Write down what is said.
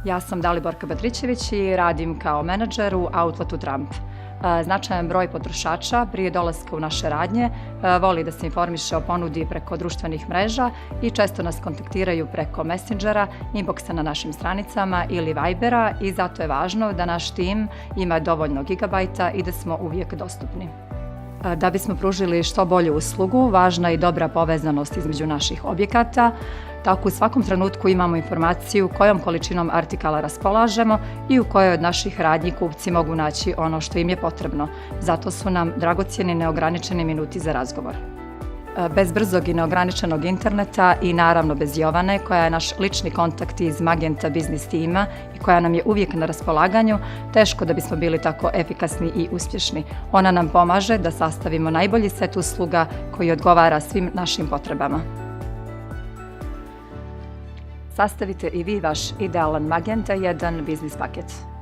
Ja sam Daliborka Badrićević i radim kao menadžer u Outletu Trump. Značajan broj potrošača prije dolaska u naše radnje voli da se informiše o ponudi preko društvenih mreža i često nas kontaktiraju preko Messengera, inboxa na našim stranicama ili Vibera i zato je važno da naš tim ima dovoljno gigabajta i da smo uvijek dostupni. Da bismo pružili što bolju uslugu, važna je i dobra povezanost između naših objekata. Tako u svakom trenutku imamo informaciju kojom količinom artikala raspolažemo i u kojoj od naših radnji kupci mogu naći ono što im je potrebno. Zato su nam dragocjeni neograničeni minuti za razgovor. Bez brzog i neograničenog interneta i naravno bez Jovane, koja je naš lični kontakt iz Magenta biznis tima i koja nam je uvijek na raspolaganju, teško da bismo bili tako efikasni i uspješni. Ona nam pomaže da sastavimo najbolji set usluga koji odgovara svim našim potrebama. Sastavite i vi vaš idealan Magenta 1 biznis paket.